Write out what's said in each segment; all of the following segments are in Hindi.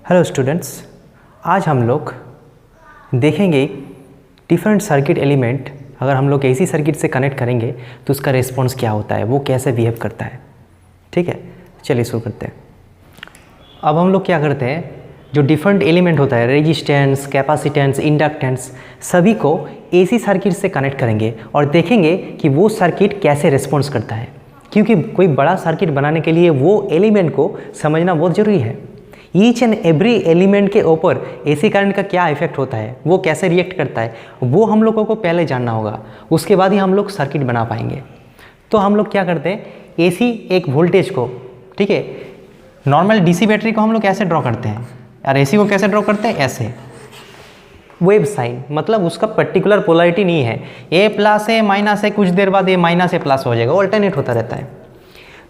हेलो स्टूडेंट्स, आज हम लोग देखेंगे डिफरेंट सर्किट एलिमेंट अगर हम लोग एसी सर्किट से कनेक्ट करेंगे तो उसका रिस्पॉन्स क्या होता है, वो कैसे बिहेव करता है। ठीक है, चलिए शुरू करते हैं। अब हम लोग क्या करते हैं, जो डिफरेंट एलिमेंट होता है रेजिस्टेंस, कैपेसिटेंस, इंडक्टेंस, सभी को एसी सर्किट से कनेक्ट करेंगे और देखेंगे कि वो सर्किट कैसे रिस्पॉन्स करता है। क्योंकि कोई बड़ा सर्किट बनाने के लिए वो एलिमेंट को समझना बहुत ज़रूरी है। ईच एंड एवरी एलिमेंट के ऊपर एसी करंट का क्या इफेक्ट होता है, वो कैसे रिएक्ट करता है, वो हम लोगों को पहले जानना होगा। उसके बाद ही हम लोग सर्किट बना पाएंगे। तो हम लोग क्या करते हैं, एसी एक वोल्टेज को, ठीक है, नॉर्मल डीसी बैटरी को हम लोग कैसे ड्रॉ करते हैं और एसी को कैसे ड्रॉ करते हैं, ऐसे वेव साइन, मतलब उसका पर्टिकुलर पोलैरिटी नहीं है, ए प्लस है माइनस है, कुछ देर बाद ए माइनस है प्लस हो जाएगा, ऑल्टरनेट होता रहता है।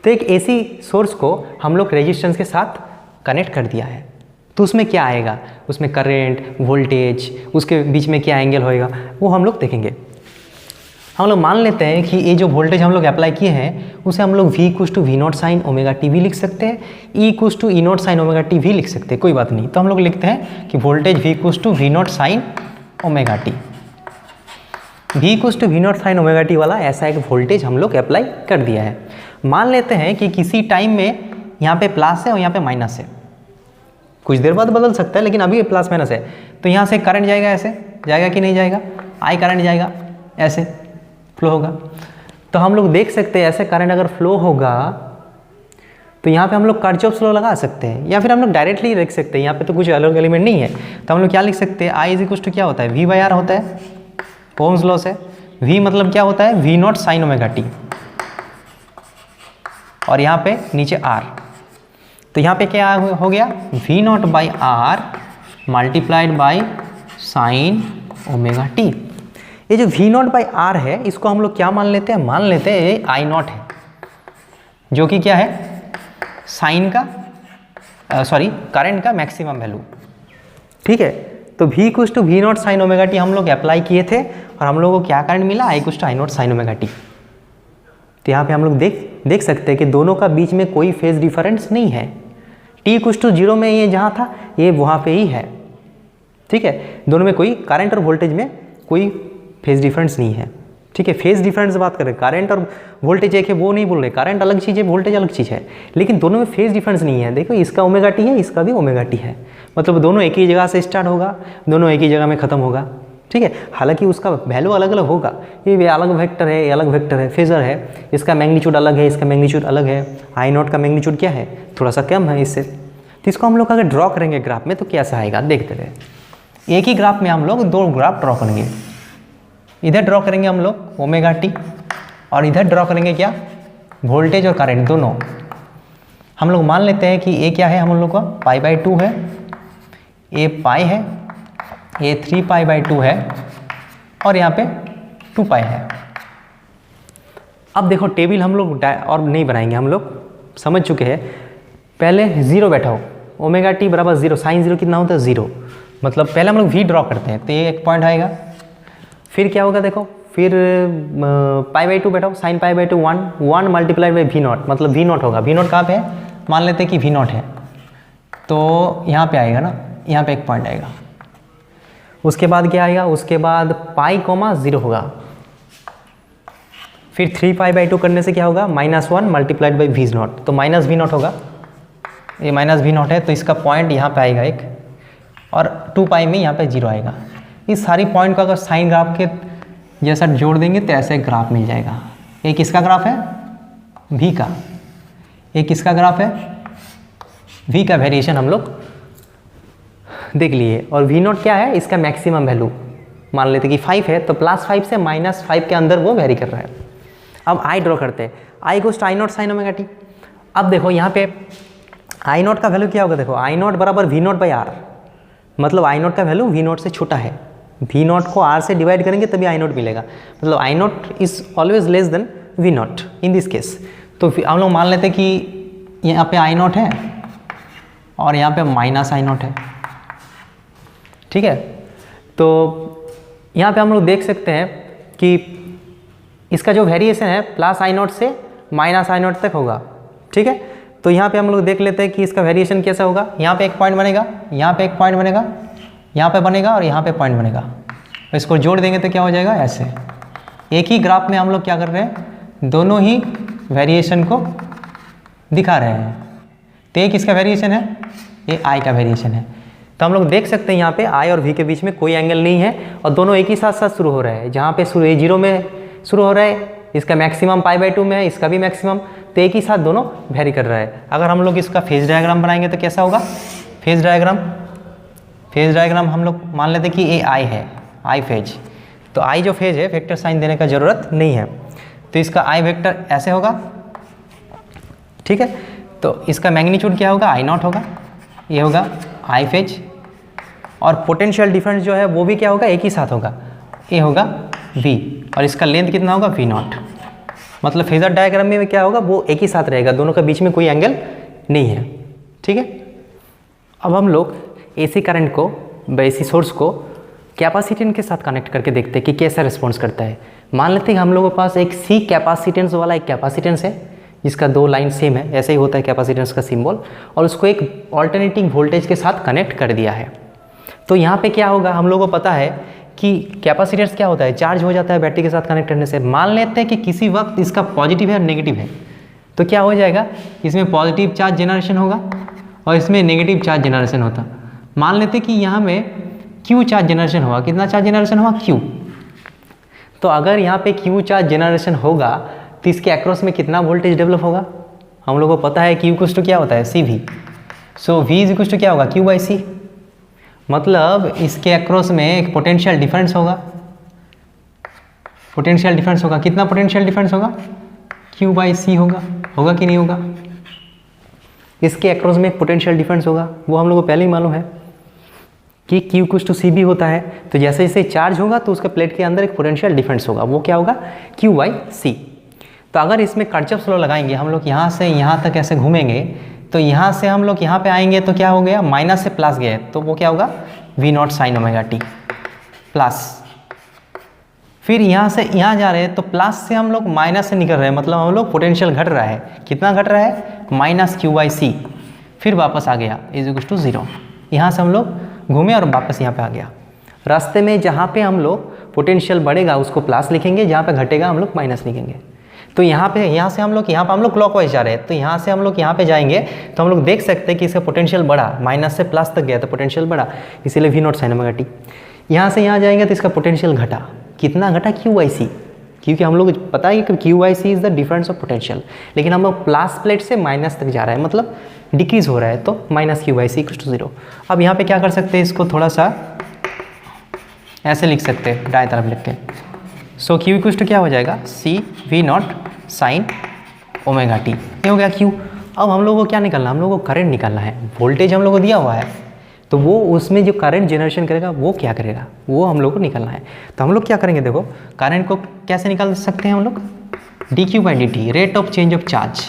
तो एक एसी सोर्स को हम लोग रेजिस्टेंस के साथ कनेक्ट कर दिया है, तो उसमें क्या आएगा, उसमें करंट, वोल्टेज, उसके बीच में क्या एंगल होएगा, वो हम लोग देखेंगे। हम लोग मान लेते हैं कि ये जो वोल्टेज हम लोग अप्लाई किए हैं उसे हम लोग V = V not sine omega T भी लिख सकते हैं, E = E not sine omega T भी लिख सकते हैं, कोई बात नहीं। तो हम लोग लिखते हैं कि voltage V = V not sine omega T, V = V not sine omega T वाला ऐसा एक वोल्टेज हम लोग अप्लाई कर दिया है। मान लेते हैं कि किसी टाइम में यहाँ पे प्लस है और यहाँ पे माइनस है, कुछ देर बाद बदल सकता है लेकिन अभी प्लस माइनस है। तो यहाँ से करंट जाएगा, ऐसे जाएगा कि नहीं जाएगा, आई करंट जाएगा, ऐसे फ्लो होगा। तो हम लोग देख सकते हैं ऐसे करंट अगर फ्लो होगा तो यहाँ पे हम लोग किरचॉफ लॉ लगा सकते हैं, या फिर हम लोग डायरेक्टली लिख सकते हैं। यहाँ पे तो कुछ अलग एलिमेंट नहीं है, तो हम लोग क्या लिख सकते हैं, आई = क्या होता है, V/R होता है, ओम्स लॉ से। V मतलब क्या होता है, V not sine omega T, और यहाँ पे नीचे R। तो यहाँ पे क्या हो गया, V not by R multiplied by sine omega T. ये जो V नॉट बाई R है इसको हम लोग क्या मान लेते हैं, मान लेते हैं ये I नॉट है, जो कि क्या है, साइन का करंट का मैक्सिमम वैल्यू। ठीक है, तो V = V not sine omega T हम लोग अप्लाई किए थे और हम लोगों को क्या करंट मिला, I = I not sine omega T. तो यहाँ पे हम लोग देख सकते हैं कि दोनों का बीच में कोई फेज डिफरेंस नहीं है। T = 0 में ये जहाँ था ये वहाँ पे ही है। ठीक है, दोनों में कोई करंट और वोल्टेज में कोई फेज डिफरेंस नहीं है। ठीक है, फेज डिफरेंस बात करें, करंट और वोल्टेज एक है वो नहीं बोल रहे, करंट अलग चीज़ है, वोल्टेज अलग चीज़ है, लेकिन दोनों में फेज डिफरेंस नहीं है। देखो इसका ओमेगा टी है, इसका भी ओमेगा टी है, मतलब दोनों एक ही जगह से स्टार्ट होगा, दोनों एक ही जगह में ख़त्म होगा। ठीक है, हालांकि उसका वैल्यू अलग अलग होगा, ये अलग वेक्टर है, ये अलग वेक्टर है, फेजर है, इसका मैग्नीट्यूड अलग है, इसका मैग्नीट्यूड अलग है, आई नॉट का मैग्नीट्यूड क्या है, थोड़ा सा कम है इससे। तो इसको हम लोग अगर ड्रॉ करेंगे ग्राफ में तो कैसा आएगा, देखते रहे। एक ही ग्राफ में हम लोग दो ग्राफ ड्रॉ करेंगे, इधर ड्रॉ करेंगे हम लोग ओमेगा टी और इधर ड्रॉ करेंगे क्या, वोल्टेज और करंट दोनों। हम लोग मान लेते हैं कि ये क्या है, हम लोग का π/2 है, ये पाई है, ये 3π/2 है और यहाँ पे 2π है। अब देखो टेबल हम लोग और नहीं बनाएंगे, हम लोग समझ चुके हैं। पहले 0 बैठाओ, ओमेगा टी = 0, साइन 0 कितना होता है, 0, मतलब पहले हम लोग V ड्रॉ करते हैं, तो ये एक पॉइंट आएगा। फिर क्या होगा, देखो फिर π/2 बैठाओ, sine π/2 1 multiplied by V naught, मतलब V नॉट होगा। V नॉट कहाँ पे है, मान लेते हैं कि V नॉट है, तो यहाँ पे आएगा ना, यहाँ पे एक पॉइंट आएगा। उसके बाद क्या आएगा, उसके बाद π, 0 होगा। फिर 3π/2 करने से क्या होगा, -1 मल्टीप्लाइड बाई V नॉट, तो -V नॉट होगा, ये -V नॉट है, तो इसका पॉइंट यहाँ पे आएगा एक, और 2π में यहाँ पे 0 आएगा। इस सारी पॉइंट को अगर साइन ग्राफ के जैसा जोड़ देंगे तो ऐसे ग्राफ मिल जाएगा। एक किसका ग्राफ है, V का, एक किसका ग्राफ है, V का वेरिएशन हम लोग देख लिए। और V नॉट क्या है, इसका मैक्सिमम वैल्यू मान लेते कि 5 है, तो +5 से -5 के अंदर वो वेरी कर रहा है। अब I ड्रॉ करते हैं, I = I not sine omega T. अब देखो यहाँ पे I नॉट का वैल्यू क्या होगा, देखो I not = V not by R, मतलब I नॉट का वैल्यू V नॉट से छोटा है, V नॉट को R से डिवाइड करेंगे तभी I नॉट मिलेगा, मतलब I not is always less than V not in this case. तो हम लोग मान लेते हैं कि यहाँ पे I नॉट है और यहाँ पे -I नॉट है। ठीक है, तो यहाँ पे हम लोग देख सकते हैं कि इसका जो वेरिएशन है +I नॉट से -I नॉट तक होगा। ठीक है, तो यहाँ पे हम लोग देख लेते हैं कि इसका वेरिएशन कैसा होगा। यहाँ पे एक पॉइंट बनेगा, यहाँ पे एक पॉइंट बनेगा, यहाँ पे बनेगा और यहाँ पे पॉइंट बनेगा। तो इसको जोड़ देंगे तो क्या हो जाएगा, ऐसे। एक ही ग्राफ में हम लोग क्या कर रहे हैं, दोनों ही वेरिएशन को दिखा रहे हैं। तो एक इसका वेरिएशन है, ये आई का वेरिएशन है। तो हम लोग देख सकते हैं यहाँ पे आई और वी के बीच में कोई एंगल नहीं है और दोनों एक ही साथ साथ शुरू हो रहे हैं। जहाँ पे शुरू 0 में शुरू हो रहा है, इसका मैक्सिमम π/2 में है, इसका भी मैक्सिमम। तो एक ही साथ दोनों वेरी कर रहा है। अगर हम लोग इसका फेज डायग्राम बनाएंगे तो कैसा होगा, फेज डायग्राम हम लोग मान लेते हैं कि ये आई है, आई फेज। तो आई जो फेज है, वेक्टर साइन देने का ज़रूरत नहीं है। तो इसका आई वेक्टर ऐसे होगा, ठीक है। तो इसका मैग्नीट्यूड क्या होगा, I0 होगा, ये होगा आई फेज। और पोटेंशियल डिफरेंस जो है वो भी क्या होगा, एक ही साथ होगा, ये होगा V। और इसका लेंथ कितना होगा, V0। मतलब फेजर डायग्राम में क्या होगा, वो एक ही साथ रहेगा, दोनों के बीच में कोई एंगल नहीं है, ठीक है। अब हम लोग AC करंट को, AC सोर्स को कैपेसिटेंस के साथ कनेक्ट करके देखते हैं कि कैसा रिस्पॉन्स करता है। मान लेते हैं हम लोगों के पास एक C कैपेसिटेंस वाला एक कैपेसिटेंस है, जिसका 2 लाइन सेम है, ऐसे ही होता है कैपेसिटेंस का सिंबल, और उसको एक ऑल्टरनेटिंग वोल्टेज के साथ कनेक्ट कर दिया है। तो यहाँ पे क्या होगा, हम लोगों को पता है कि कैपेसिटेंस क्या होता है, चार्ज हो जाता है बैटरी के साथ कनेक्ट करने से। मान लेते हैं कि किसी वक्त इसका पॉजिटिव है और नेगेटिव है, तो क्या हो जाएगा, इसमें पॉजिटिव चार्ज जनरेशन होगा और इसमें नेगेटिव चार्ज जनरेशन होता। मान लेते हैं कि यहाँ में Q चार्ज जनरेशन हुआ, कितना चार्ज जनरेशन हुआ, Q। तो अगर यहाँ पे Q चार्ज जनरेशन होगा तो इसके अक्रॉस में कितना वोल्टेज डेवलप होगा, हम लोगों को पता है Q इक्वल्स टू क्या होता है, CV। So V is equals to क्या होगा, Q/C। मतलब इसके अक्रॉस में एक पोटेंशियल डिफरेंस होगा, कितना पोटेंशियल डिफरेंस होगा, Q/C होगा कि नहीं होगा। इसके अक्रॉस में एक पोटेंशियल डिफरेंस होगा, वो हम लोगों को पहले ही मालूम है कि Q इक्वल्स टू CB होता है। तो जैसे जैसे चार्ज होगा तो उसके प्लेट के अंदर एक पोटेंशियल डिफरेंस होगा, वो क्या होगा, Q/C। तो अगर इसमें किरचॉफ लॉ लगाएंगे हम लोग, यहाँ से यहाँ तक ऐसे घूमेंगे, तो यहाँ से हम लोग यहाँ पे आएंगे तो क्या हो गया, माइनस से प्लस गए, तो वो क्या होगा, V0 sin ωt प्लस। फिर यहाँ से यहाँ जा रहे हैं तो प्लस से हम लोग माइनस से निकल रहे हैं, मतलब हम लोग पोटेंशियल घट रहा है, कितना घट रहा है, -Q/C। फिर वापस आ गया इज इक्वल टू 0। यहाँ से हम लोग घूमे और वापस यहाँ पे आ गया। रास्ते में जहाँ पे हम लोग पोटेंशियल बढ़ेगा उसको प्लस लिखेंगे, जहाँ पे घटेगा हम लोग माइनस लिखेंगे। तो यहाँ से हम लोग क्लॉकवाइज जा रहे हैं, तो यहाँ से हम लोग यहाँ पे जाएंगे तो हम लोग देख सकते हैं कि इसका पोटेंशियल बढ़ा, माइनस से प्लस तक गया तो पोटेंशियल बढ़ा, इसीलिए V0 sin ωt। यहाँ से यहाँ जाएंगे तो इसका पोटेंशियल घटा, कितना घटा, Q/C, क्योंकि हम लोग पता है कि Q/C is the difference of potential. लेकिन हम लोग प्लस प्लेट से माइनस तक जा रहा है, मतलब डिक्रीज हो रहा है, तो -Q/C इक्वल टू 0। अब यहाँ पे क्या कर सकते हैं, इसको थोड़ा सा ऐसे लिख सकते हैं, दाएं तरफ लिख के। सो Q इक्वल टू क्या हो जाएगा, C V0 sin ωt, ये हो गया Q। अब हम लोग को क्या निकालना, हम लोग को करंट निकालना है। वोल्टेज हम लोग को दिया हुआ है, तो वो उसमें जो करंट जनरेशन करेगा वो क्या करेगा, वो हम लोग को निकालना है। तो हम लोग क्या करेंगे, देखो करंट को कैसे निकाल सकते हैं हम लोग, dQ/dt, rate of change of charge,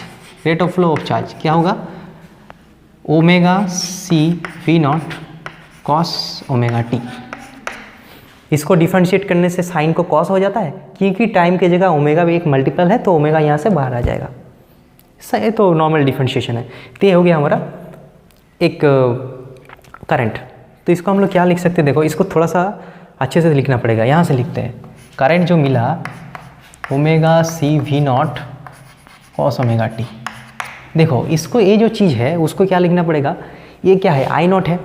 rate of flow of charge क्या होगा, ωc V0 cos ωt। इसको डिफरेंशिएट करने से साइन को कॉस हो जाता है, क्योंकि टाइम की जगह ओमेगा भी एक मल्टीपल है, तो ओमेगा यहाँ से बाहर आ जाएगा। सही, तो नॉर्मल डिफरेंशिएशन है। तो ये हो गया हमारा एक करंट। तो इसको हम लोग क्या लिख सकते हैं, देखो इसको थोड़ा सा अच्छे से लिखना पड़ेगा। यहाँ से लिखते हैं, करंट जो मिला ωc V0 cos ωt। देखो इसको, ये जो चीज़ है उसको क्या लिखना पड़ेगा, ये क्या है, I0 है,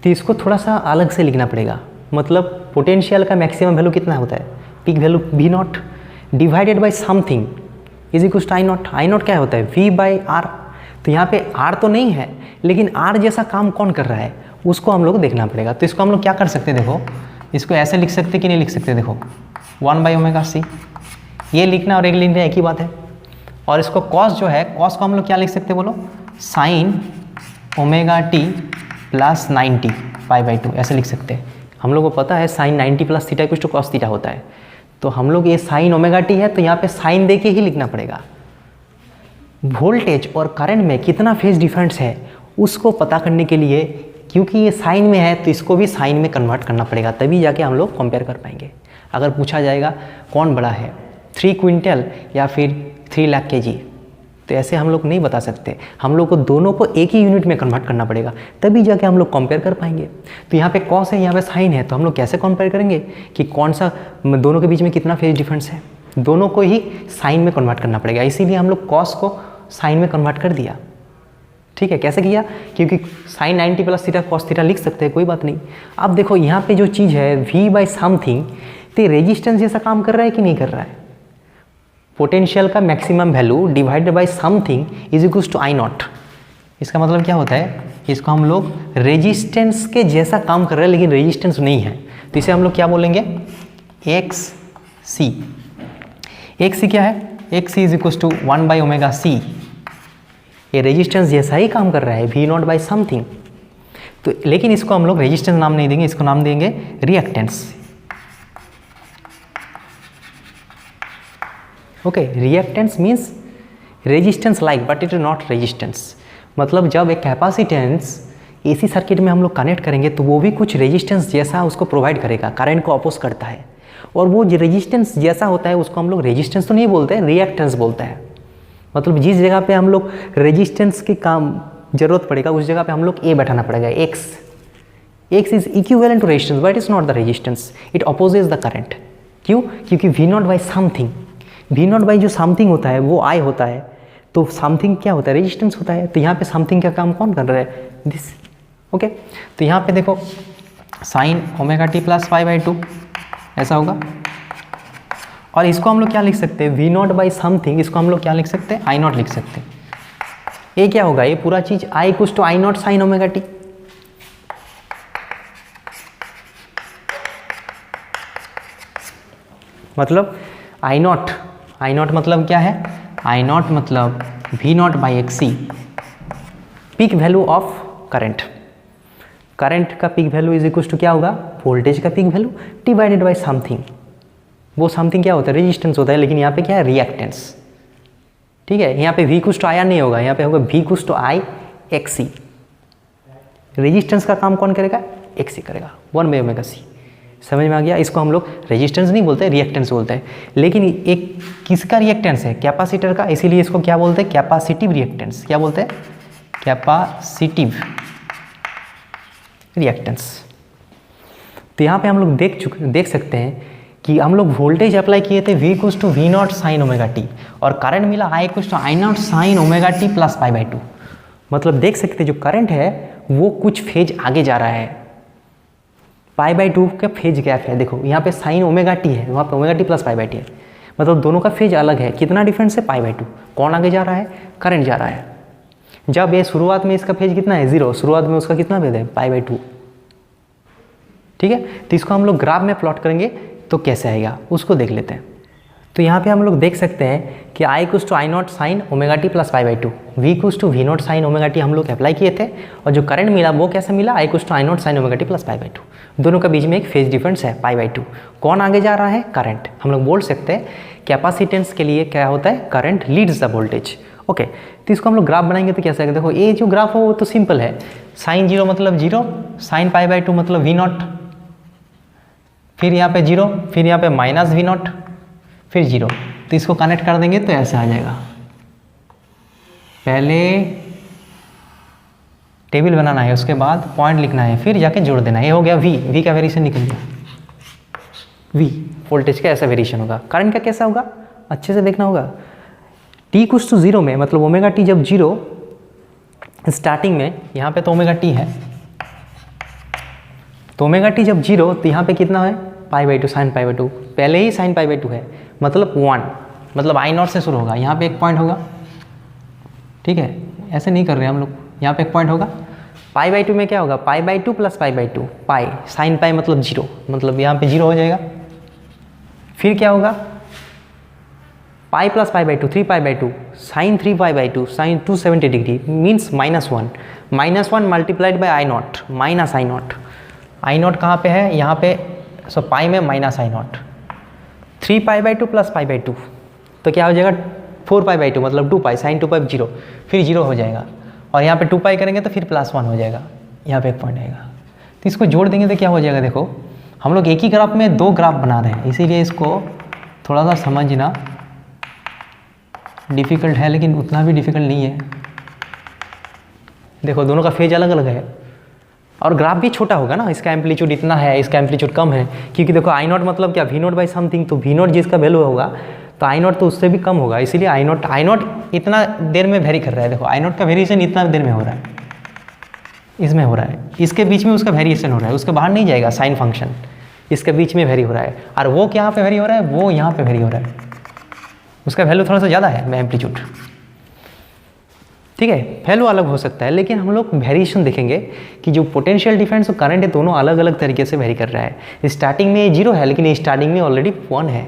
तो इसको थोड़ा सा अलग से लिखना पड़ेगा। मतलब पोटेंशियल का मैक्सिमम वैल्यू कितना होता है, peak value V0 divided by something is equal to I0। I0 क्या होता है, V/R। तो यहाँ पे R तो नहीं है, लेकिन R जैसा काम कौन कर रहा है उसको हम लोग को देखना पड़ेगा। तो इसको हम लोग क्या कर सकते हैं, देखो इसको ऐसे लिख सकते कि नहीं लिख सकते, देखो 1/ωc, ये लिखना और एक लिखना एक ही बात है। और इसको कॉस जो है, कॉस को हम लोग क्या लिख सकते हैं, बोलो sin ωt + 90 π/2, ऐसे लिख सकते हैं। हम लोग को पता है sin 90 + theta equal to cos theta होता है, तो हम लोग ये sin ωt है तो यहाँ पे साइन दे के ही लिखना पड़ेगा। वोल्टेज और करंट में कितना फेज डिफरेंस है उसको पता करने के लिए, क्योंकि ये साइन में है तो इसको भी साइन में कन्वर्ट करना पड़ेगा, तभी जाके हम लोग कंपेयर कर पाएंगे। अगर पूछा जाएगा कौन बड़ा है, 3 क्विंटल या फिर 3 लाख kg, तो ऐसे हम लोग नहीं बता सकते, हम लोग को दोनों को एक ही यूनिट में कन्वर्ट करना पड़ेगा, तभी जाके हम लोग कंपेयर कर पाएंगे। तो यहाँ पे कॉस है, यहाँ पे साइन है, तो हम लोग कैसे कंपेयर करेंगे कि कौन सा दोनों के बीच में कितना फेज डिफरेंस है? दोनों को ही साइन में कन्वर्ट करना पड़ेगा, इसीलिए हम लोग कॉस को साइन में कन्वर्ट कर दिया। ठीक है, कैसे किया? क्योंकि sine 90 plus theta cos theta लिख सकते हैं, कोई बात नहीं। अब देखो यहाँ पे जो चीज़ है v बाई समथिंग, तो रेजिस्टेंस जैसा काम कर रहा है कि नहीं कर रहा है? पोटेंशियल का maximum value divided by something is equals to I naught. इसका मतलब क्या होता है? इसको हम लोग रेजिस्टेंस के जैसा काम कर रहे हैं लेकिन रेजिस्टेंस नहीं है, तो इसे हम लोग क्या बोलेंगे? एक्स सी। एक्स सी क्या है? X C is equals to 1 by omega C. ये रेजिस्टेंस जैसा ही काम कर रहा है, वी नॉट बाई समथिंग। तो लेकिन इसको हम लोग रेजिस्टेंस नाम नहीं देंगे, इसको नाम देंगे reactance. Okay, reactance means resistance like but it is not resistance. मतलब जब एक कैपेसिटेंस एसी सर्किट में हम लोग कनेक्ट करेंगे तो वो भी कुछ रेजिस्टेंस जैसा उसको प्रोवाइड करेगा, करंट को अपोज करता है, और वो जो रेजिस्टेंस जैसा होता है उसको हम लोग रेजिस्टेंस तो नहीं बोलते हैं, रिएक्टेंस बोलते हैं। मतलब जिस जगह पे हम लोग रेजिस्टेंस की काम जरूरत पड़ेगा उस जगह पे हम लोग ए बैठाना पड़ेगा, X. X is equivalent to resistance but it's not the resistance, it opposes the current. क्यों? क्योंकि V naught by something, V naught by जो समथिंग होता है वो आई होता है, तो समथिंग क्या होता है? रेजिस्टेंस होता है। तो यहाँ पे समथिंग का काम कौन कर रहा है? दिस। ओके, तो यहाँ पे देखो sign omega T plus pi by 2 ऐसा होगा, और इसको हम लोग क्या लिख सकते हैं? वी नॉट बाई समथिंग, इसको हम लोग क्या लिख सकते हैं? आई नॉट लिख सकते हैं। ये क्या होगा? ये पूरा चीज I equals to I naught sine omega T. मतलब आई नॉट मतलब क्या है? आई नॉट मतलब V naught by X C, peak value of current. Current का peak value is equals to क्या होगा? वोल्टेज का peak value divided by something. वो समथिंग क्या होता है? रेजिस्टेंस होता है, लेकिन यहाँ पे क्या है? रिएक्टेंस। ठीक है, यहाँ पे वी कुछ टू आई नहीं होगा, यहाँ पे होगा वी कुछ to I X C. Resistance का काम कौन करेगा? एक्स सी करेगा, 1 बाई ओमेगा सी। समझ में आ गया? इसको हम लोग रेजिस्टेंस नहीं बोलते, रिएक्टेंस बोलते हैं। लेकिन एक किसका रिएक्टेंस है? कैपेसिटर का, इसीलिए इसको क्या बोलते हैं? Capacitive reactance. क्या बोलते हैं? Capacitive reactance. तो यहाँ पे हम लोग देख सकते हैं कि हम लोग वोल्टेज अप्लाई किए थे V equals to V naught sine omega T, और करंट मिला I equals to I naught sine omega T plus pi by 2। मतलब देख सकते हैं जो करंट है वो कुछ फेज आगे जा रहा है, पाई बाई 2 का फेज गैप है। देखो यहाँ पे साइन ओमेगा टी है, वहाँ पे omega T plus pi by T है, मतलब दोनों का फेज अलग है। कितना डिफरेंस है? पाई बाई 2। कौन आगे जा रहा है? करंट जा रहा है। जब ये शुरुआत में इसका फेज कितना है? 0। शुरुआत में उसका कितना फेज है? पाई बाई 2। ठीक है, तो इसको हम लोग ग्राफ में प्लॉट करेंगे तो कैसे आएगा उसको देख लेते हैं। तो यहाँ पे हम लोग देख सकते हैं कि I equals to I naught sine omega T plus pi by 2, V equals to V naught sine omega T हम लोग अप्लाई किए थे, और जो करंट मिला वो कैसा मिला? I equals to I naught sine omega T plus pi by 2। दोनों का बीच में एक फेज डिफरेंस है, पाई बाई 2। कौन आगे जा रहा है? करंट। हम लोग बोल सकते हैं कैपेसिटेंस के लिए क्या होता है? Current leads the voltage. Okay, तो इसको हम लोग ग्राफ बनाएंगे तो कैसे आएगा? देखो ये जो ग्राफ हो वो तो सिंपल है, साइन 0 मतलब 0, साइन पाई बाई 2 मतलब वी नॉट, फिर यहाँ पे 0, फिर यहाँ पे माइनस वी नॉट, फिर 0। तो इसको कनेक्ट कर देंगे तो ऐसे आ जाएगा। पहले टेबल बनाना है, उसके बाद पॉइंट लिखना है, फिर जाके जोड़ देना है। ये हो गया वी का वेरिएशन निकल गया। वी वोल्टेज का ऐसा वेरिएशन होगा। करंट का कैसा होगा? अच्छे से देखना होगा। टी कुछ तो 0 में, मतलब ओमेगा टी जब 0 स्टार्टिंग में, यहाँ पे तो ओमेगा टी है, तो ओमेगा टी जब 0 तो यहाँ पे कितना है? पाई बाई 2 साइन पाई बाई 2। पहले ही साइन पाई बाई 2 है, मतलब 1, मतलब आई नॉट से शुरू होगा। यहाँ पे एक पॉइंट होगा, ठीक है, ऐसे नहीं कर रहे हम लोग। यहाँ पे एक पॉइंट होगा, पाई बाई 2 में क्या होगा? Pi by 2 plus pi by 2, pi sine pi मतलब 0, मतलब यहाँ पे 0 हो जाएगा। फिर क्या होगा? Pi plus pi by 2, 3 pi by 2, sine 3 pi by 2, sine 270 degree means -1, -1 multiplied by I naught, minus I naught. I naught कहाँ पे है? यहाँ पे, सो पाई में minus I naught. 3 pi by 2 plus pi by 2 तो क्या हो जाएगा? 4 पाई बाई 2 मतलब 2 पाई, साइन 2 पाई 0, फिर 0 हो जाएगा, और यहाँ पे 2 पाई करेंगे तो फिर +1 हो जाएगा। यहाँ पे एक पॉइंट आएगा, तो इसको जोड़ देंगे तो क्या हो जाएगा? देखो हम लोग एक ही ग्राफ में 2 ग्राफ बना रहे हैं, इसीलिए इसको थोड़ा सा समझना। डिफ़िकल्ट है लेकिन उतना भी डिफ़िकल्ट नहीं है। देखो दोनों का फेज अलग अलग है और ग्राफ भी छोटा होगा ना, इसका एम्पलीट्यूड इतना है, इसका एम्पलीट्यूड कम है, क्योंकि देखो आई नॉट मतलब क्या, वी नॉट बाई समथिंग, तो वी नॉट जिसका वैल्यू होगा तो आई नॉट तो उससे भी कम होगा, इसीलिए आई नॉट इतना देर में वेरी कर रहा है। देखो आई नॉट का वेरिएशन इतना देर में हो रहा है, इसमें हो रहा है, इसके बीच में उसका वेरिएशन हो रहा है, उसके बाहर नहीं जाएगा साइन फंक्शन, इसके बीच में वेरी हो रहा है। और वो क्या पे वेरी हो रहा है, वो यहाँ पे वेरी हो रहा है, उसका वैल्यू थोड़ा सा ज़्यादा है एम्पलीट्यूड, ठीक है, वैल्यू अलग हो सकता है, लेकिन हम लोग वेरिएशन देखेंगे कि जो पोटेंशियल डिफरेंस और करंट है दोनों अलग अलग तरीके से वेरी कर रहा है। स्टार्टिंग में 0 है लेकिन स्टार्टिंग में ऑलरेडी 1 है,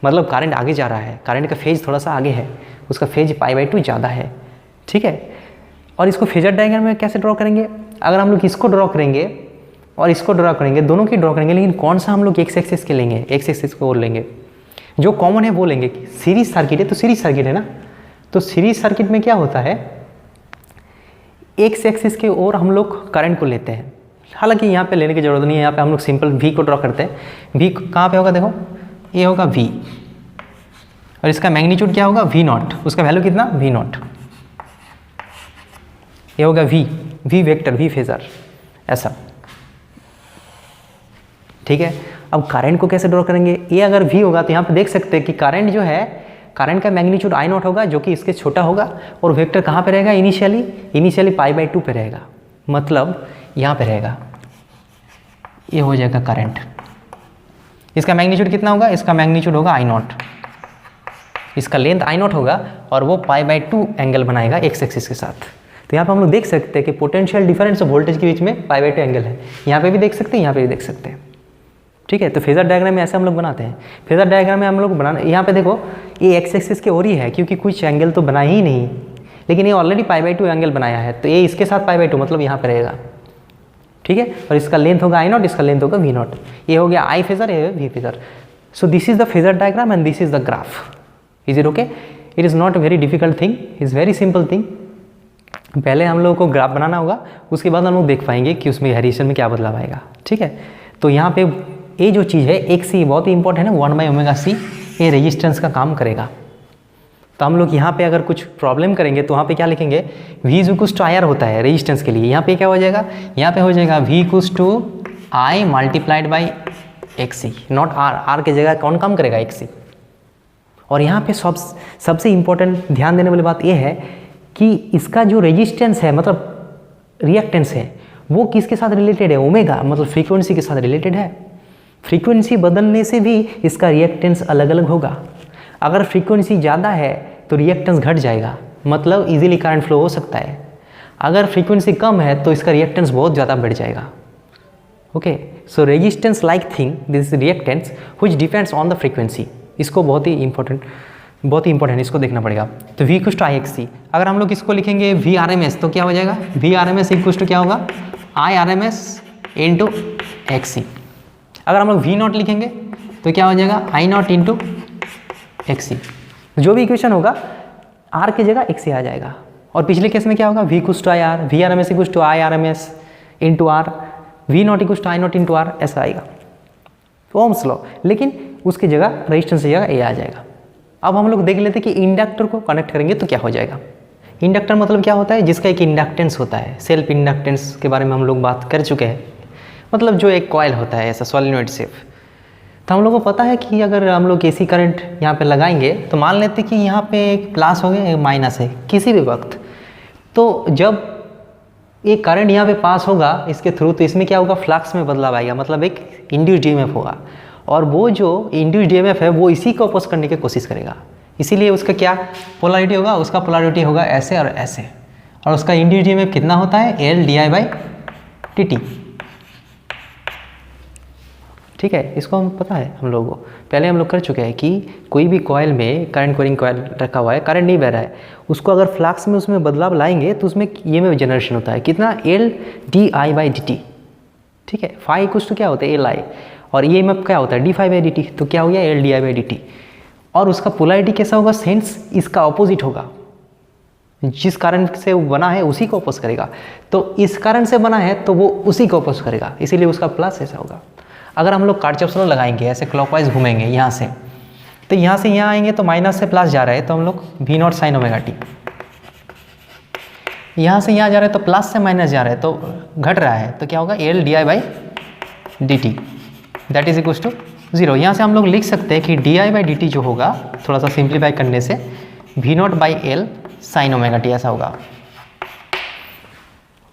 मतलब करंट आगे जा रहा है, करंट का फेज थोड़ा सा आगे है, उसका फेज π/2 ज़्यादा है, ठीक है। और इसको फेजर डायग्राम में कैसे ड्रॉ करेंगे, अगर हम लोग इसको ड्रॉ करेंगे और इसको ड्रॉ करेंगे, दोनों की ड्रॉ करेंगे, लेकिन कौन सा हम लोग एक्स एक्सिस के लेंगे, एक्स एक्सिस को लेंगे, जो कॉमन है वो लेंगे। सीरीज सर्किट है तो सीरीज सर्किट है ना, तो सीरीज सर्किट में क्या होता है, एक्स एक्सिस के ओर हम लोग करंट को लेते हैं, हालांकि यहाँ पे लेने की जरूरत नहीं है, यहाँ पे हम लोग सिंपल वी को ड्रॉ करते हैं। वी कहाँ पे होगा, देखो ये होगा वी और इसका मैग्नीट्यूड क्या होगा, वी नॉट, उसका वैल्यू कितना, वी नॉट, ये होगा वी वेक्टर, वी फेजर, ऐसा, ठीक है। अब करंट को कैसे ड्रॉ करेंगे, ये अगर वी होगा तो यहाँ पे देख सकते हैं कि करंट जो है, करंट का मैग्नीट्यूड आई नॉट होगा जो कि इसके छोटा होगा, और वेक्टर कहाँ पे रहेगा, इनिशियली π/2 पे रहेगा, मतलब यहाँ पे रहेगा, ये हो जाएगा करंट। इसका मैग्नीट्यूड कितना होगा, इसका मैग्नीट्यूड होगा आई नॉट, इसका लेंथ आई नॉट होगा और वो π/2 एंगल बनाएगा एक्स एक्सिस के साथ। तो यहाँ पे हम लोग देख सकते हैं कि पोटेंशियल डिफरेंस और वोल्टेज के बीच में π/2 एंगल है, यहाँ पे भी देख सकते हैं, यहाँ पे भी देख सकते हैं, ठीक है। तो फेजर डायग्राम में ऐसे हम लोग बनाते हैं। फेजर डायग्राम में हम लोग बनाना, यहाँ पे देखो ये एक्स एक्सिस के ओर ही है क्योंकि कुछ एंगल तो बना ही नहीं, लेकिन ये ऑलरेडी π/2 एंगल बनाया है, तो ये इसके साथ π/2 मतलब यहाँ पे रहेगा, ठीक है। और इसका लेंथ होगा आई नॉट, इसका लेंथ होगा वी नॉट, ये हो गया आई फेजर, ये V phasor. So this is the phasor diagram and this is the graph. Is it okay, it is not a very difficult thing, is very simple thing. पहले हम लोगों को ग्राफ बनाना होगा, उसके बाद हम लोग देख पाएंगे कि उसमें वेरिएशन में क्या बदलाव आएगा, ठीक है। तो यहाँ पे ये जो चीज़ है एक सी बहुत ही इंपॉर्टेंट है ना, 1/ωc, ये रेजिस्टेंस का काम करेगा। तो हम लोग यहाँ पे अगर कुछ प्रॉब्लम करेंगे तो वहाँ पे क्या लिखेंगे, V = IR होता है रेजिस्टेंस के लिए, यहाँ पे क्या हो जाएगा, यहाँ पे हो जाएगा V = I × XC, not R की जगह कौन काम करेगा, XC। और यहाँ पे सबसे इम्पोर्टेंट ध्यान देने वाली बात ये है कि इसका जो रेजिस्टेंस है, मतलब रिएक्टेंस है, वो किसके साथ रिलेटेड है, ओमेगा, मतलब फ्रीक्वेंसी के साथ रिलेटेड है। फ्रीक्वेंसी बदलने से भी इसका रिएक्टेंस अलग अलग होगा। अगर फ्रीक्वेंसी ज़्यादा है तो रिएक्टेंस घट जाएगा, मतलब इजीली करंट फ्लो हो सकता है। अगर फ्रीक्वेंसी कम है तो इसका रिएक्टेंस बहुत ज़्यादा बढ़ जाएगा। Okay, so resistance like thing, this reactance which depends on the frequency. इसको बहुत ही इंपॉर्टेंट इसको देखना पड़ेगा। तो V = IXC, अगर हम लोग इसको लिखेंगे VRMS तो क्या हो जाएगा, VRMS = क्या होगा, IRMS × XC। अगर हम लोग V0 लिखेंगे तो क्या हो जाएगा, I0 × XC। जो भी इक्वेशन होगा R की जगह XC आ जाएगा। और पिछले केस में क्या होगा, V = IR, VRMS = IRMS × R, V0 = I0 × R, ऐसा आएगा ओम्स लॉ, लेकिन उसकी जगह रेजिस्टेंस की जगह ये आ जाएगा। अब हम लोग देख लेते हैं कि इंडक्टर को कनेक्ट करेंगे तो क्या हो जाएगा। इंडक्टर मतलब क्या होता है, जिसका एक इंडक्टेंस होता है। सेल्फ इंडक्टेंस के बारे में हम लोग बात कर चुके हैं, मतलब जो एक कॉइल होता है ऐसा सोलेनॉइड शेप। तो हम लोग को पता है कि अगर हम लोग AC करंट यहाँ पे लगाएंगे तो मान लेते कि यहाँ पे एक प्लस हो गया, एक माइनस है किसी भी वक्त, तो जब ये करंट यहाँ पे पास होगा इसके थ्रू, तो इसमें क्या होगा, फ्लक्स में बदलाव आएगा, मतलब एक इंड्यूस्ड EMF होगा। और वो जो इंड्यूस्ड EMF है वो इसी को अपोज करने की कोशिश करेगा, इसीलिए उसका क्या पोलैरिटी होगा, उसका पोलैरिटी होगा ऐसे और ऐसे। और उसका इंड्यूस्ड EMF कितना होता है, L/di/dt, ठीक है। इसको हम पता है, हम लोगों को पहले हम लोग कर चुके हैं कि कोई भी कॉइल में करंट कोरिंग कॉइल रखा हुआ है, करंट नहीं बह रहा है, उसको अगर फ्लक्स में उसमें बदलाव लाएंगे तो उसमें EMF जनरेशन होता है, कितना, L/di/dt, ठीक है। फाई = क्या होता है, Li, और EMF क्या होता है, d∅dt, तो क्या हो गया, L/di/dt। और उसका पोलैरिटी कैसा होगा, सेंस इसका ऑपोजिट होगा, जिस कारण से वो बना है उसी को अपोज करेगा। तो इस कारण से बना है तो वो उसी को अपोज करेगा, इसीलिए उसका प्लस ऐसा होगा। अगर हम लोग किरचॉफ लॉ लगाएंगे, ऐसे क्लॉकवाइज घूमेंगे यहाँ से, तो यहाँ से यहाँ आएंगे तो माइनस से प्लस जा रहा है तो हम लोग V naught sine omega t, यहाँ से यहाँ जा रहा है तो प्लस से माइनस जा रहा है तो घट रहा है तो क्या होगा L D I by D T that is equal to 0। यहाँ से हम लोग लिख सकते हैं कि D I by D T जो होगा थोड़ा सा सिंप्लीफाई करने से V naught by L sine omega T ऐसा होगा।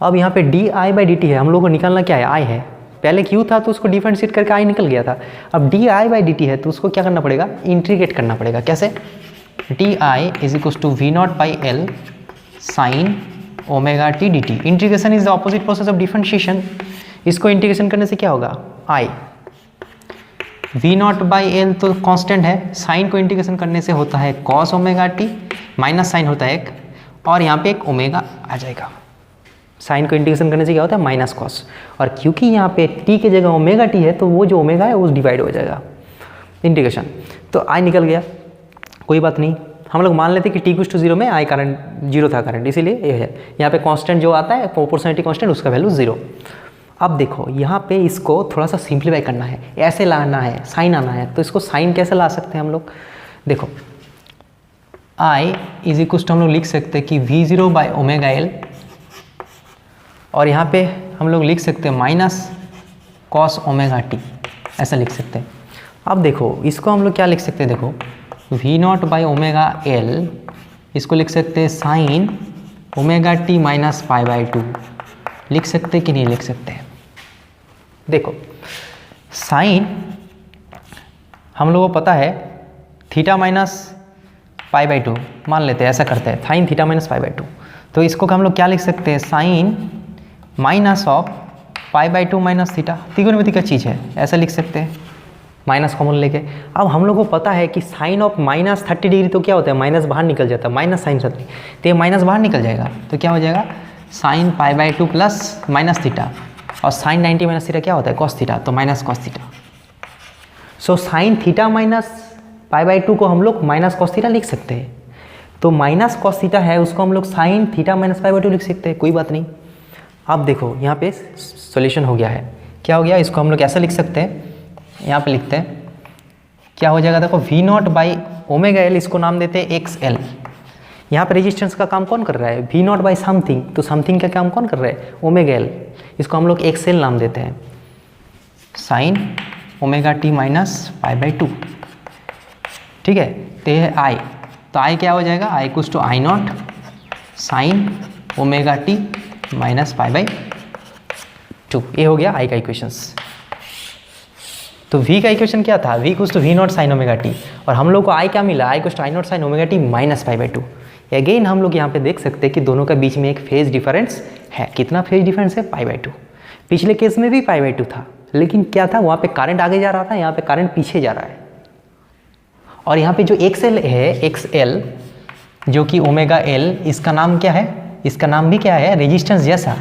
अब यहाँ पे D I by D T है, हम लोग को निकालना क्या है आई है, पहले क्यू था तो उसको डिफरेंशिएट करके आई निकल गया था। अब D I by D T है तो उसको क्या करना पड़ेगा इंटीग्रेट करना पड़ेगा। कैसे D I is equal to V naught by L sine omega T D T. Integration is the opposite process of differentiation. इसको इंटीग्रेशन करने से क्या होगा I V naught by L तो कांस्टेंट है, साइन को इंटीग्रेशन करने से होता है cos omega T, minus sine होता है एक और यहाँ पे एक ओमेगा आ जाएगा। साइन को इंटीग्रेशन करने से क्या होता है माइनस कॉस, और क्योंकि यहाँ पे टी की जगह ओमेगा टी है तो वो जो ओमेगा है वो डिवाइड हो जाएगा इंटीग्रेशन, तो आई निकल गया। कोई बात नहीं, हम लोग मान लेते कि टी कुछ टू 0 में आई करंट 0 था करंट, इसीलिए ये है। यहाँ पे कांस्टेंट जो आता है प्रोपोर्शनलिटी कांस्टेंट उसका वैल्यू 0। अब देखो यहाँ पे इसको थोड़ा सा सिंप्लीफाई करना है, ऐसे लाना है साइन आना है, तो इसको साइन कैसे ला सकते हैं हम लोग। देखो आई इज इक्वल टू हम लोग लिख सकते हैं कि V0 बाई ओमेगा एल, और यहाँ पे हम लोग लिख सकते हैं माइनस कॉस ओमेगा टी, ऐसा लिख सकते हैं। अब देखो इसको हम लोग क्या लिख सकते हैं, देखो V naught by omega L, इसको लिख सकते हैं sine omega T minus pi by 2, लिख सकते कि नहीं लिख सकते हैं। देखो साइन हम लोगों को पता है थीटा माइनस पाई बाई 2 मान लेते हैं, ऐसा करते हैं sine theta minus pi by 2, तो इसको हम लोग क्या लिख सकते हैं sine minus of pi by 2 minus theta, त्रिकोणमिति का चीज़ है, ऐसा लिख सकते हैं माइनस कॉमन लेके। अब हम लोग को पता है कि साइन ऑफ माइनस 30 डिग्री तो क्या होता है माइनस बाहर निकल जाता है, माइनस साइन 30 तो ये माइनस बाहर निकल जाएगा, तो क्या हो जाएगा sine pi by 2 plus minus theta, और साइन 90 माइनस थीटा क्या होता है कॉस थीटा, तो minus cos theta. So sine theta minus pi by 2 को हम लोग माइनस कॉस थीटा लिख सकते हैं, तो माइनस कॉस थीटा है उसको हम लोग sign theta minus pi by 2 लिख सकते हैं, कोई बात नहीं। अब देखो यहाँ पे सॉल्यूशन हो गया है, क्या हो गया, इसको हम लोग ऐसा लिख सकते हैं, यहाँ पे लिखते हैं क्या हो जाएगा, देखो V naught by omega L, इसको नाम देते हैं एक्स एल। यहाँ पे रेजिस्टेंस का काम कौन कर रहा है वी नॉट बाई समथिंग, तो समथिंग का काम कौन कर रहा है ओमेगा एल, इसको हम लोग एक्स एल नाम देते हैं sine omega T minus pi by 2, ठीक है। तो ये है आई, तो आई क्या हो जाएगा आई कुछ to I naught sine omega T minus pi by 2, ये हो गया आई का इक्वेशंस। तो v का इक्वेशन क्या था v कुछ तो V naught sine omega T, और हम लोग को i क्या मिला i कुछ तो I naught sine omega T minus pi by 2। Again हम लोग यहाँ पे देख सकते हैं कि दोनों का बीच में एक फेज डिफरेंस है, कितना फेज डिफरेंस है पाई बाई 2। पिछले केस में भी पाई बाई 2 था, लेकिन क्या था वहाँ पे करंट आगे जा रहा था, यहाँ पे करंट पीछे जा रहा है। और यहाँ पे जो XL है XL जो कि ओमेगा एल, इसका नाम क्या है, इसका नाम भी क्या है रेजिस्टेंस जैसा,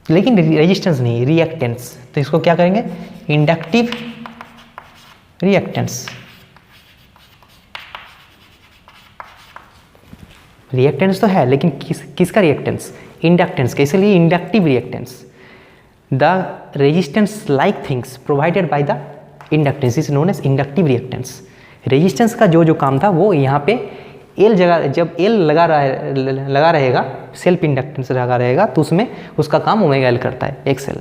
लेकिन रेजिस्टेंस नहीं रिएक्टेंस, तो इसको क्या करेंगे इंडक्टिव रिएक्टेंस। रिएक्टेंस तो है लेकिन किसका रिएक्टेंस इंडक्टेंस का, इसलिए inductive reactance. The resistance like things provided by the inductance is known as inductive reactance. Resistance का जो काम था वो यहाँ पे एल जगह, जब एल लगा रहेगा सेल्फ इंडक्टेंस लगा रहेगा तो उसमें उसका काम ओमेगा एल करता है एक्सएल।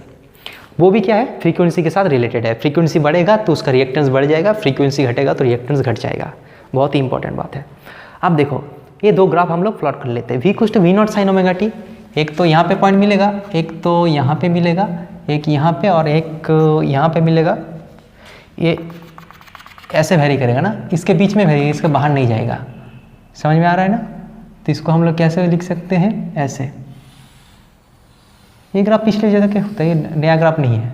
वो भी क्या है फ्रीक्वेंसी के साथ रिलेटेड है, फ्रीक्वेंसी बढ़ेगा तो उसका रिएक्टेंस बढ़ जाएगा, फ्रीक्वेंसी घटेगा तो रिएक्टेंस घट जाएगा, बहुत ही इंपॉर्टेंट बात है। अब देखो ये दो ग्राफ हम लोग प्लॉट कर लेते हैं, वी कुछ तो V naught sine omega T, एक तो यहाँ पे पॉइंट मिलेगा, एक तो यहाँ पे मिलेगा, एक यहाँ पे और एक यहाँ पे मिलेगा। ये ऐसे वेरी करेगा ना, इसके बीच में वेरी, इसके बाहर नहीं जाएगा, समझ में आ रहा है ना। तो इसको हम लोग कैसे लिख सकते हैं ऐसे, ये ग्राफ पिछले जगह क्या होता है, ये नया ग्राफ नहीं है।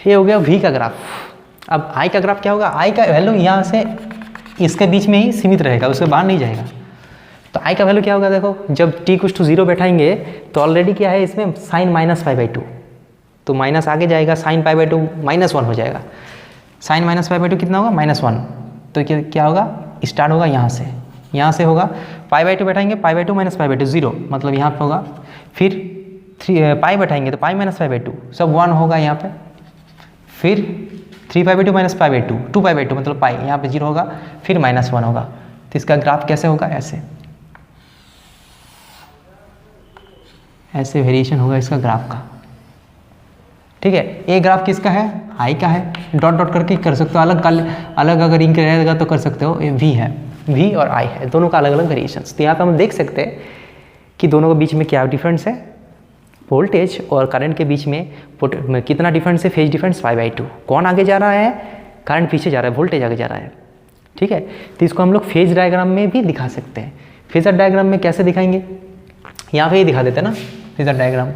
ये हो गया वी का ग्राफ। अब आई का ग्राफ क्या होगा, आई का वैल्यू यहाँ से इसके बीच में ही सीमित रहेगा, उसके बाहर नहीं जाएगा। तो आई का वैल्यू क्या होगा, देखो जब टी कुछ टू 0 बैठाएंगे तो ऑलरेडी क्या है इसमें साइन माइनस पाई बाई 2, तो माइनस आगे जाएगा, साइन पाई बाई 2 -1 हो जाएगा। साइन माइनस पाई बाई 2 कितना होगा -1, तो क्या होगा स्टार्ट होगा यहाँ से होगा पाई बाई 2 बैठाएंगे, pi by 2 minus pi by 2 0, मतलब यहाँ पे होगा। फिर पाई बैठाएंगे तो पाई माइनस पाई बाई 2 सब 1 होगा यहाँ पे। फिर 3π/2 माइनस π/2, 2π/2 मतलब पाई, यहाँ पे 0 होगा, फिर -1 होगा। तो इसका ग्राफ कैसे होगा, ऐसे वेरिएशन होगा इसका ग्राफ का। ठीक है, ये ग्राफ किसका है, आई का है। डॉट डॉट करके कर सकते हो, अलग अगर इंक रहेगा तो कर सकते हो। ये वी है, वी और आई है, दोनों का अलग अलग वेरिएशंस। तो यहाँ पे हम देख सकते हैं कि दोनों के बीच में क्या डिफरेंस है, वोल्टेज और करंट के बीच में कितना डिफरेंस है, फेज डिफरेंस 5/2। कौन आगे जा रहा है, करंट पीछे जा रहा है, वोल्टेज आगे जा रहा है। ठीक है, तो इसको हम लोग फेज डायग्राम में भी दिखा सकते हैं। फेजर डायग्राम में कैसे दिखाएंगे, यहाँ पे ही दिखा देते हैं ना फेजर डायग्राम।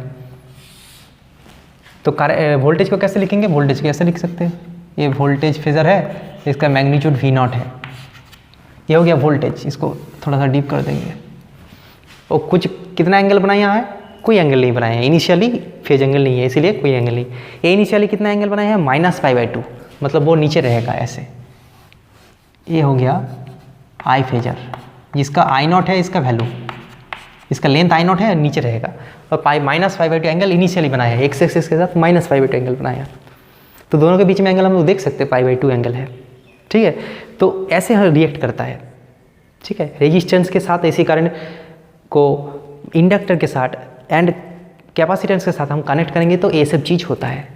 तो वोल्टेज को कैसे लिखेंगे, वोल्टेज कैसे लिख सकते हैं, ये वोल्टेज फेजर है, इसका मैग्नीट्यूड V0 है। ये हो गया वोल्टेज, इसको थोड़ा सा डीप कर देंगे। और कुछ कितना एंगल बनाया है, कोई एंगल नहीं बनाया है, इनिशियली फेज एंगल नहीं है इसीलिए कोई एंगल नहीं। ये इनिशियली कितना एंगल बनाया है, -π/2, मतलब वो नीचे रहेगा ऐसे। ये हो गया आई फेजर, जिसका I0 है, इसका वैल्यू, इसका लेंथ I0 है, नीचे रहेगा। और -π/2 एंगल इनिशियली बनाया है, x एक्सिस के साथ -π/2 एंगल बनाया। तो दोनों के बीच में एंगल हम लोग देख सकते हैं, π/2 एंगल है। ठीक है, तो ऐसे रिएक्ट करता है। ठीक है, रेजिस्टेंस के साथ एसी करंट को इंडक्टर के साथ एंड कैपेसिटेंस के साथ हम कनेक्ट करेंगे तो ये सब चीज़ होता है।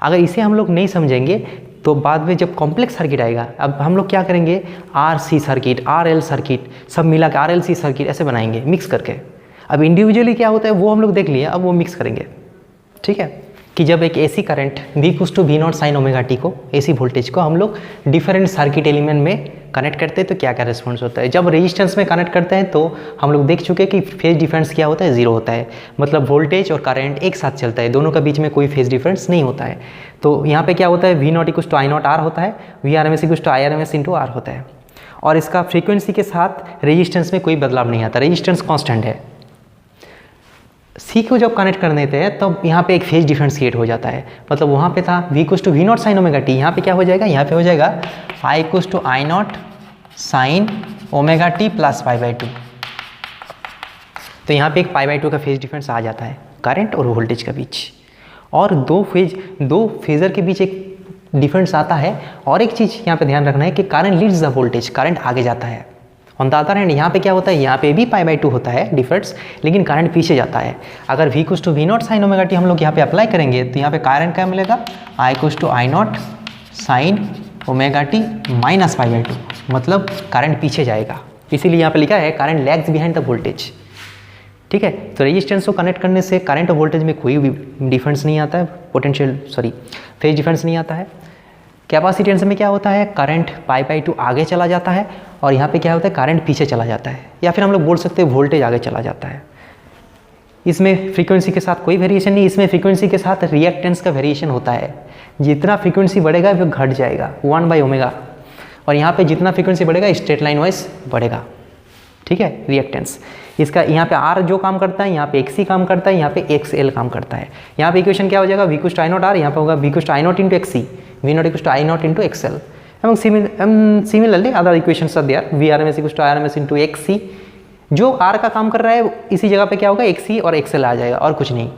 अगर इसे हम लोग नहीं समझेंगे तो बाद में जब कॉम्प्लेक्स सर्किट आएगा, अब हम लोग क्या करेंगे, RC सर्किट, RL सर्किट सब मिला के RLC सर्किट ऐसे बनाएंगे मिक्स करके। अब इंडिविजुअली क्या होता है वो हम लोग देख लिए, अब वो मिक्स करेंगे। ठीक है, कि जब एक AC current V=V0 sin ωt को, AC वोल्टेज को हम लोग डिफरेंट सर्किट एलिमेंट में कनेक्ट करते हैं तो क्या क्या रिस्पॉन्स होता है। जब रेजिस्टेंस में कनेक्ट करते हैं तो हम लोग देख चुके हैं कि फेज डिफरेंस क्या होता है, 0 होता है। मतलब वोल्टेज और करंट एक साथ चलता है, दोनों के बीच में कोई फेज डिफरेंस नहीं होता है। तो यहाँ पे क्या होता है, V0 = I0R होता है, Vrms = IRMS × R होता है। और इसका फ्रीक्वेंसी के साथ रेजिस्टेंस में कोई बदलाव नहीं आता, रेजिस्टेंस कॉन्स्टेंट है। सी को जब कनेक्ट कर देते हैं तब यहाँ पे एक फेज डिफरेंस क्रिएट हो जाता है। मतलब वहाँ पे था V=V0 sin ωt, यहाँ पे क्या हो जाएगा, यहाँ पे हो जाएगा I = I0 sin ωt + π/2। तो यहाँ पे एक π/2 का फेज डिफरेंस आ जाता है करंट और वोल्टेज के बीच। और दो फेजर के बीच एक डिफरेंस आता है। और एक चीज़ यहाँ पे ध्यान रखना है कि current leads the voltage, current आगे जाता है। ऑन द अदर हैंड यहाँ पे क्या होता है, यहाँ पे भी π/2 होता है डिफरेंस, लेकिन करंट पीछे जाता है। अगर V=V0 sin ωt हम लोग यहाँ पे अप्लाई करेंगे तो यहाँ पे करंट क्या मिलेगा, I = I0 sin ωt - π/2, मतलब करंट पीछे जाएगा। इसीलिए यहाँ पे लिखा है current lags behind the voltage. ठीक है, तो रेजिस्टेंस को कनेक्ट करने से करंट और वोल्टेज में कोई भी डिफरेंस नहीं आता है, फेज डिफरेंस नहीं आता है। कैपेसिटेंस में क्या होता है, करंट π/2 आगे चला जाता है और यहाँ पे क्या होता है, करंट पीछे चला जाता है, या फिर हम लोग बोल सकते हैं वोल्टेज आगे चला जाता है। इसमें फ्रीक्वेंसी के साथ कोई वेरिएशन नहीं, इसमें फ्रीक्वेंसी के साथ रिएक्टेंस का वेरिएशन होता है। जितना फ्रीक्वेंसी बढ़ेगा वो घट जाएगा 1/ω, और यहाँ पे जितना फ्रीक्वेंसी बढ़ेगा स्ट्रेट लाइन वाइज बढ़ेगा। ठीक है, रिएक्टेंस इसका यहाँ पे R जो काम करता है, यहाँ पे XC काम करता है, यहाँ पे XL काम करता है। यहाँ पे इक्वेशन क्या हो जाएगा, V = I0R, यहाँ पे होगा V = I0 × XC, V0 = I0 × XL। Similarly other equations are there, Vrms = IRMS × XC। जो R का काम कर रहा है इसी जगह पे क्या होगा, XC और XL आ जाएगा और कुछ नहीं।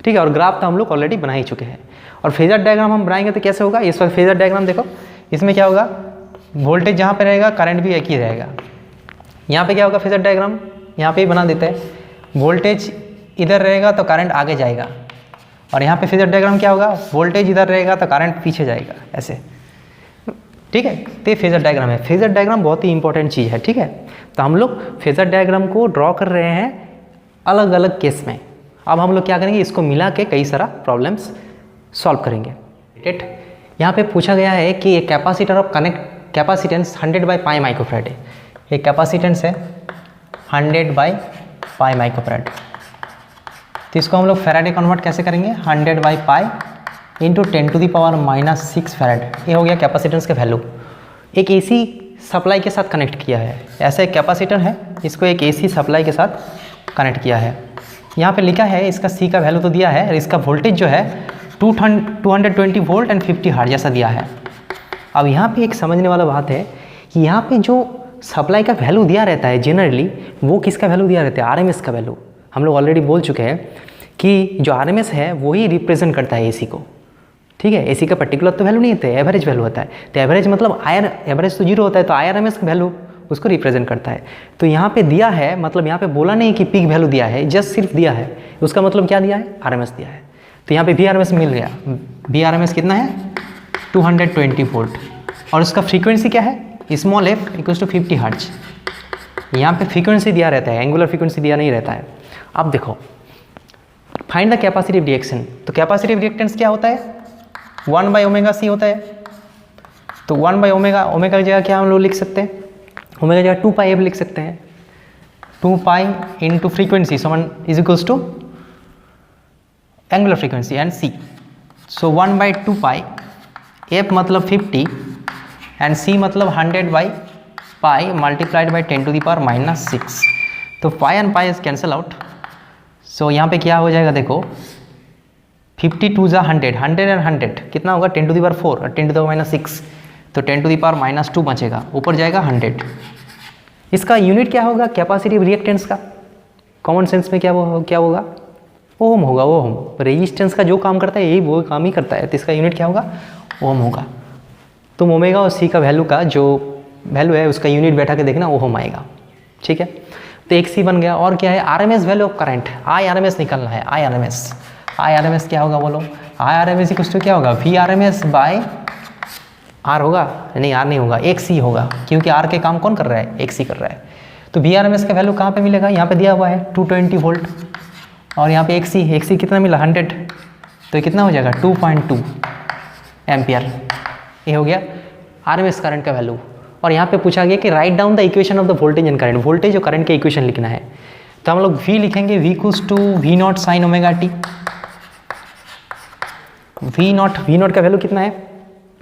ठीक है, और ग्राफ तो हम लोग ऑलरेडी बना ही चुके हैं। और फेजर डायग्राम हम बनाएंगे तो कैसे होगा, इस वक्त फेजर डायग्राम देखो, इसमें क्या होगा, वोल्टेज जहाँ पे रहेगा करंट भी एक ही रहेगा। यहाँ पे क्या होगा फेजर डायग्राम, यहाँ पे ही बना देते हैं, वोल्टेज इधर रहेगा तो करंट आगे जाएगा, और यहाँ पे फेजर डायग्राम क्या होगा, वोल्टेज इधर रहेगा तो करंट पीछे जाएगा ऐसे। ठीक है, तो ये फेजर डायग्राम है। फेजर डायग्राम बहुत ही इंपॉर्टेंट चीज़ है। ठीक है, तो हम लोग फेजर डायग्राम को ड्रॉ कर रहे हैं अलग अलग केस में। अब हम लोग क्या करेंगे, इसको मिला के कई सारा प्रॉब्लम्स सॉल्व करेंगे। ठीक, यहाँ पे पूछा गया है कि एक कैपेसिटर ऑफ कैपेसिटेंस 100/π माइक्रोफैराड है। एक कैपेसिटेंस है 100/π माइक्रोफैराड, तो इसको हम लोग फैराडे कन्वर्ट कैसे करेंगे, 100/π × 10⁻⁻6 फैराड। ये हो गया कैपेसिटेंस का वैल्यू। एक AC सप्लाई के साथ कनेक्ट किया है, ऐसा एक कैपेसिटर है, इसको एक AC सप्लाई के साथ कनेक्ट किया है। यहाँ पे लिखा है, इसका C का वैल्यू तो दिया है, और इसका वोल्टेज जो है 220 वोल्ट एंड 50 हर्ट्ज जैसा दिया है। अब यहाँ पे एक समझने वाला बात है कि यहाँ पे जो सप्लाई का वैल्यू दिया रहता है जनरली, वो किसका वैल्यू दिया रहता है, RMS का वैल्यू। हम लोग ऑलरेडी बोल चुके हैं कि जो RMS है वही रिप्रेजेंट करता है AC को। ठीक है। AC का पर्टिकुलर तो वैल्यू नहीं होता है, एवरेज वैल्यू होता है। तो एवरेज मतलब एवरेज तो 0 होता है, तो IRMS की वैल्यू उसको रिप्रेजेंट करता है। तो यहाँ पे दिया है, मतलब यहाँ पे बोला नहीं कि पीक वैल्यू दिया है, जस्ट सिर्फ दिया है, उसका मतलब क्या दिया है, RMS दिया है। तो यहाँ पे VRMS मिल गया। VRMS कितना है, 220 वोल्ट, और उसका फ्रीक्वेंसी क्या है, स्मॉल f = 50 हर्ट्ज। यहाँ पे फ्रीक्वेंसी दिया रहता है, एंगुलर फ्रीक्वेंसी दिया नहीं रहता है। अब देखो, फाइंड द कैपेसिटिव रिएक्शन। तो कैपेसिटिव रिएक्टेंस क्या होता है, 1/ωc होता है। तो 1/ω की जगह क्या हम लोग लिख सकते हैं, ओमेगा की जगह 2πf लिख सकते हैं। 2π इंटू फ्रीक्वेंसी समान = angular frequency and c। So 1/2π, f मतलब 50 एंड c मतलब 100/π मल्टीप्लाइड बाई 10⁻⁻⁶। तो pi and pi is cancel out. So यहाँ पे क्या हो जाएगा, देखो 50 2 ज़ा 100, 100 एंड 100 कितना होगा, 10⁴ और 10⁻⁶। तो 10⁻⁻2 बचेगा, ऊपर जाएगा 100। इसका यूनिट क्या होगा, कैपेसिटिव रिएक्टेंस का कॉमन सेंस में क्या होगा, ओम होगा। ओम रेजिस्टेंस का जो काम करता है यही वो काम ही करता है, तो इसका यूनिट क्या होगा, ओम होगा। तुम ओमेगा और सी का वैल्यू का जो वैल्यू है उसका यूनिट बैठा के देखना, ओम आएगा। ठीक है, तो एक सी बन गया। और क्या है, RMS value of current, IRMS निकलना है। IRMS क्या होगा बोलो, IRMS कुछ तो क्या होगा, VRMS बाय आर होगा, नहीं आर नहीं होगा, एक सी होगा, क्योंकि आर के काम कौन कर रहा है, एक सी कर रहा है। तो VRMS का वैल्यू कहाँ पे मिलेगा, यहाँ पे दिया हुआ है 220 वोल्ट, और यहाँ पे एक सी कितना मिला 100, तो ये कितना हो जाएगा 2.2 एम्पियर। ये हो गया RMS करंट का वैल्यू। और यहाँ पे पूछा गया कि write down the equation of the voltage and current, voltage और करंट के इक्वेशन लिखना है। तो हम लोग V लिखेंगे, V = V0 sin ωt। V0 का वैल्यू कितना है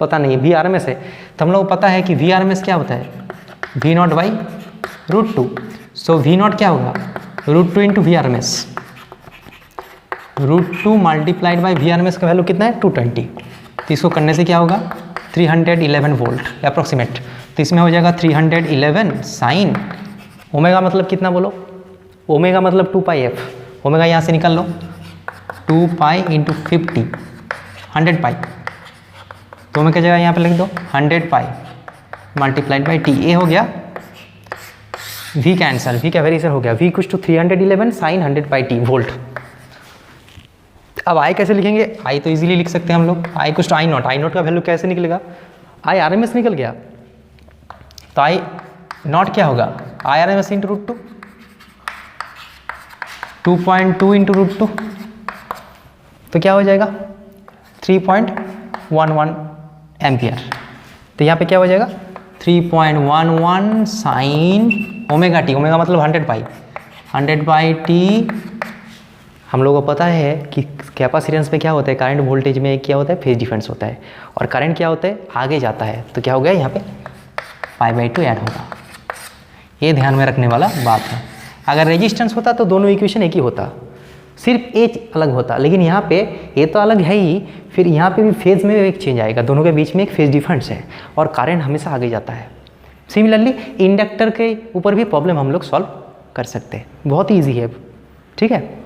पता नहीं है, VRMS है। तो हम लोग को पता है कि VRMS क्या होता है, V0/√2। सो V0 क्या होगा, √2 into VRMS, √2 multiplied by VRMS का वैल्यू कितना है 220। तो इसको करने से क्या होगा 311 वोल्ट अप्रॉक्सीमेट। तो इसमें हो जाएगा 311 साइन ओमेगा मतलब कितना बोलो, ओमेगा मतलब 2πf, ओमेगा यहाँ से निकाल लो, 2π इंटू 50 100π। तो ओमेगा जगह यहाँ पे लिख दो 100π मल्टीप्लाइड बाई t। ए हो गया V का आंसर, V का वेरिएशन हो गया, V = 311 साइन 100πt वोल्ट। अब I कैसे लिखेंगे, I तो इजीली लिख सकते हैं हम लोग, I = I0। I0 का वैल्यू कैसे निकलेगा, IRMS निकल गया। तो I0 क्या होगा, IRMS इंटू √2, 2.2 इंटू √2, तो क्या हो जाएगा 3.11 एम्पियर। तो यहाँ पे क्या हो जाएगा 3.11 साइन ओमेगा टी, ओमेगा मतलब 100π, 100πt। हम लोगों को पता है कि कैपेसिटेंस में क्या होता है, करंट वोल्टेज में क्या होता है, फेज डिफरेंस होता है, और करंट क्या होता है आगे जाता है। तो क्या हो गया यहाँ पे π/2 ऐड होगा, ये ध्यान में रखने वाला बात है। अगर रेजिस्टेंस होता तो दोनों इक्वेशन एक ही होता, सिर्फ एज अलग होता, लेकिन यहाँ पे ये तो अलग है ही, फिर यहाँ पे भी फेज में एक चेंज आएगा, दोनों के बीच में एक फेज डिफरेंस है, और करंट हमेशा आगे जाता है। सिमिलरली इंडक्टर के ऊपर भी प्रॉब्लम हम लोग सॉल्व कर सकते हैं, बहुत ही ईजी है। ठीक है।